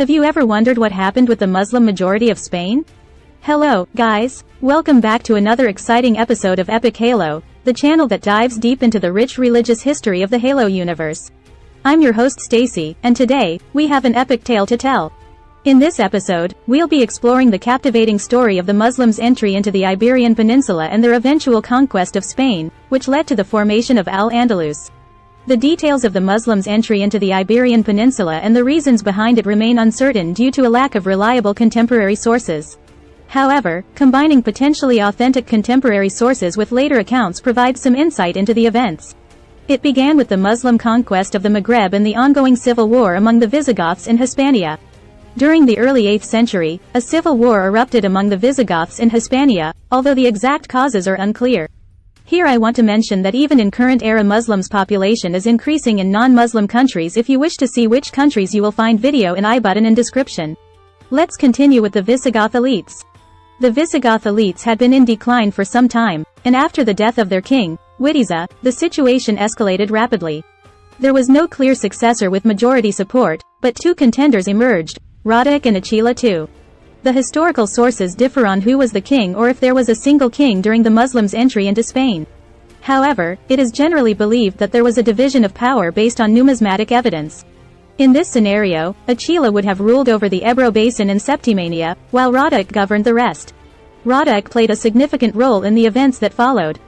Have you ever wondered what happened with the Muslim majority of Spain? Hello, guys. Welcome back to another exciting episode of Epic Halo, the channel that dives deep into the rich religious history of the Halo universe. I'm your host Stacy, and today, we have an epic tale to tell. In this episode, we'll be exploring the captivating story of the Muslims' entry into the Iberian Peninsula and their eventual conquest of Spain, which led to the formation of Al-Andalus. The details of the Muslims' entry into the Iberian Peninsula and the reasons behind it remain uncertain due to a lack of reliable contemporary sources. However, combining potentially authentic contemporary sources with later accounts provides some insight into the events. It began with the Muslim conquest of the Maghreb and the ongoing civil war among the Visigoths in Hispania. During the early 8th century, a civil war erupted among the Visigoths in Hispania, although the exact causes are unclear. Here I want to mention that even in current-era Muslims' population is increasing in non-Muslim countries. If you wish to see which countries, you will find video in I-button and description. Let's continue with the Visigoth elites. The Visigoth elites had been in decline for some time, and after the death of their king, Witiza, the situation escalated rapidly. There was no clear successor with majority support, but two contenders emerged, Roderick and Attila II. The historical sources differ on who was the king or if there was a single king during the Muslims' entry into Spain. However, it is generally believed that there was a division of power based on numismatic evidence. In this scenario, Attila would have ruled over the Ebro Basin and Septimania, while Roderick governed the rest. Roderick played a significant role in the events that followed.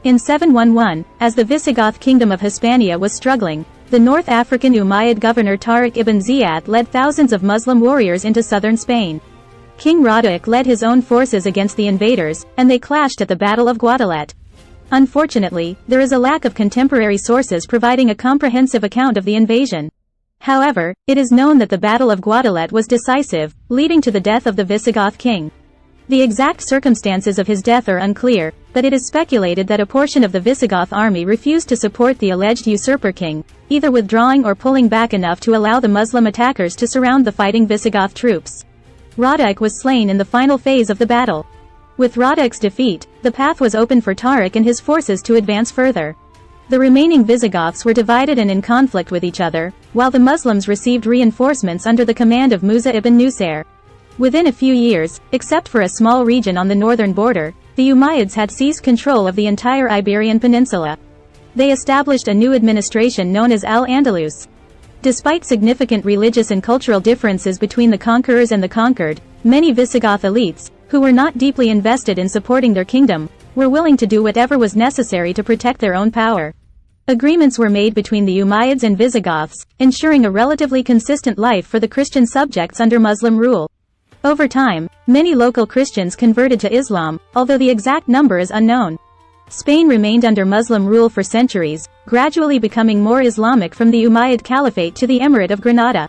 In 711, as the Visigoth kingdom of Hispania was struggling, the North African Umayyad governor Tariq ibn Ziyad led thousands of Muslim warriors into southern Spain. King Roderick led his own forces against the invaders, and they clashed at the Battle of Guadalete. Unfortunately, there is a lack of contemporary sources providing a comprehensive account of the invasion. However, it is known that the Battle of Guadalete was decisive, leading to the death of the Visigoth king. The exact circumstances of his death are unclear, but it is speculated that a portion of the Visigoth army refused to support the alleged usurper king, either withdrawing or pulling back enough to allow the Muslim attackers to surround the fighting Visigoth troops. Roderick was slain in the final phase of the battle. With Roderick's defeat, the path was open for Tariq and his forces to advance further. The remaining Visigoths were divided and in conflict with each other, while the Muslims received reinforcements under the command of Musa ibn Nusair. Within a few years, except for a small region on the northern border, the Umayyads had seized control of the entire Iberian Peninsula. They established a new administration known as Al-Andalus. Despite significant religious and cultural differences between the conquerors and the conquered, many Visigoth elites, who were not deeply invested in supporting their kingdom, were willing to do whatever was necessary to protect their own power. Agreements were made between the Umayyads and Visigoths, ensuring a relatively consistent life for the Christian subjects under Muslim rule. Over time, many local Christians converted to Islam, although the exact number is unknown. Spain remained under Muslim rule for centuries, gradually becoming more Islamic from the Umayyad Caliphate to the Emirate of Granada.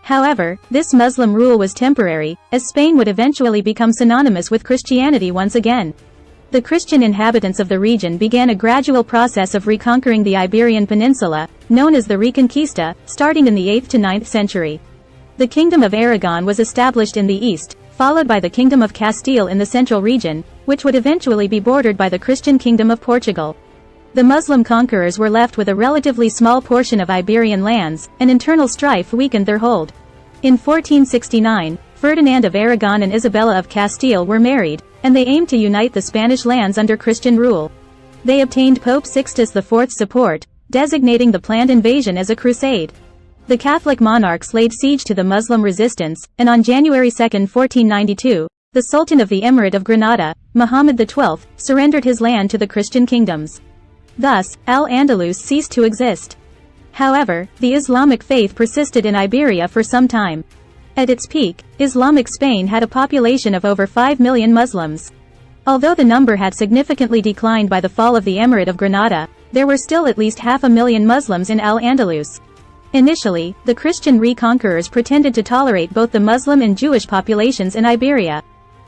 However, this Muslim rule was temporary, as Spain would eventually become synonymous with Christianity once again. The Christian inhabitants of the region began a gradual process of reconquering the Iberian Peninsula, known as the Reconquista, starting in the 8th to 9th century. The Kingdom of Aragon was established in the east, followed by the Kingdom of Castile in the central region, which would eventually be bordered by the Christian Kingdom of Portugal. The Muslim conquerors were left with a relatively small portion of Iberian lands, and internal strife weakened their hold. In 1469, Ferdinand of Aragon and Isabella of Castile were married, and they aimed to unite the Spanish lands under Christian rule. They obtained Pope Sixtus IV's support, designating the planned invasion as a crusade. The Catholic monarchs laid siege to the Muslim resistance, and on January 2, 1492, the Sultan of the Emirate of Granada, Muhammad XII, surrendered his land to the Christian kingdoms. Thus, Al-Andalus ceased to exist. However, the Islamic faith persisted in Iberia for some time. At its peak, Islamic Spain had a population of over 5 million Muslims. Although the number had significantly declined by the fall of the Emirate of Granada, there were still at least 500,000 Muslims in Al-Andalus. Initially, the Christian reconquerors pretended to tolerate both the Muslim and Jewish populations in Iberia.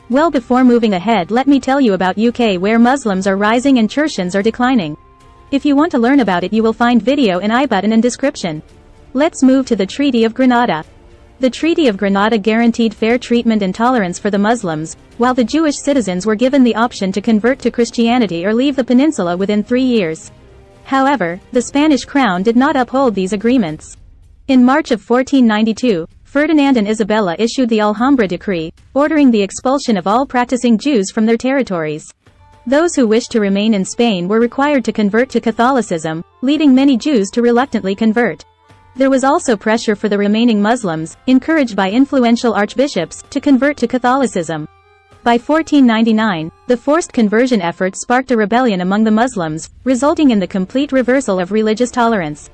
Well, before moving ahead, let me tell you about UK, where Muslims are rising and Churchians are declining. If you want to learn about it, you will find video in I-button and description. Let's move to the Treaty of Granada. The Treaty of Granada guaranteed fair treatment and tolerance for the Muslims, while the Jewish citizens were given the option to convert to Christianity or leave the peninsula within 3 years. However, the Spanish crown did not uphold these agreements. In March of 1492, Ferdinand and Isabella issued the Alhambra decree, ordering the expulsion of all practicing Jews from their territories. Those who wished to remain in Spain were required to convert to Catholicism, leading many Jews to reluctantly convert. There was also pressure for the remaining Muslims, encouraged by influential archbishops, to convert to Catholicism. By 1499, the forced conversion effort sparked a rebellion among the Muslims, resulting in the complete reversal of religious tolerance.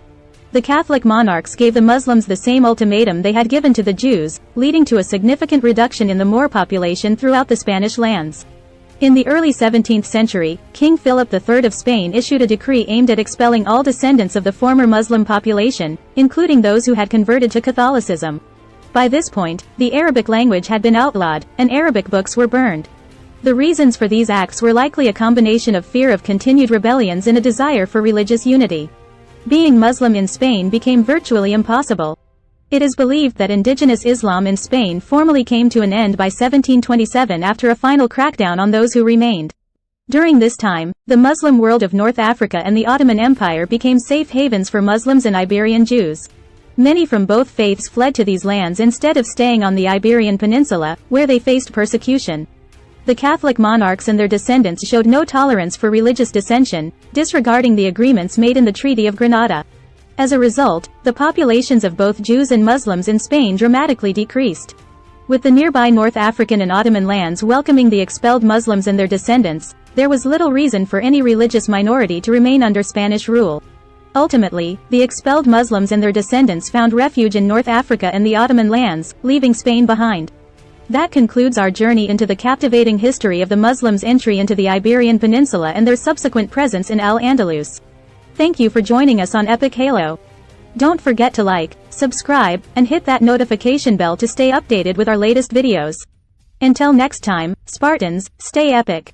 The Catholic monarchs gave the Muslims the same ultimatum they had given to the Jews, leading to a significant reduction in the Moor population throughout the Spanish lands. In the early 17th century, King Philip III of Spain issued a decree aimed at expelling all descendants of the former Muslim population, including those who had converted to Catholicism. By this point, the Arabic language had been outlawed, and Arabic books were burned. The reasons for these acts were likely a combination of fear of continued rebellions and a desire for religious unity. Being Muslim in Spain became virtually impossible. It is believed that indigenous Islam in Spain formally came to an end by 1727 after a final crackdown on those who remained. During this time, the Muslim world of North Africa and the Ottoman Empire became safe havens for Muslims and Iberian Jews. Many from both faiths fled to these lands instead of staying on the Iberian Peninsula, where they faced persecution. The Catholic monarchs and their descendants showed no tolerance for religious dissension, disregarding the agreements made in the Treaty of Granada. As a result, the populations of both Jews and Muslims in Spain dramatically decreased. With the nearby North African and Ottoman lands welcoming the expelled Muslims and their descendants, there was little reason for any religious minority to remain under Spanish rule. Ultimately, the expelled Muslims and their descendants found refuge in North Africa and the Ottoman lands, leaving Spain behind. That concludes our journey into the captivating history of the Muslims' entry into the Iberian Peninsula and their subsequent presence in Al-Andalus. Thank you for joining us on Epic Halo. Don't forget to like, subscribe, and hit that notification bell to stay updated with our latest videos. Until next time, Spartans, stay epic.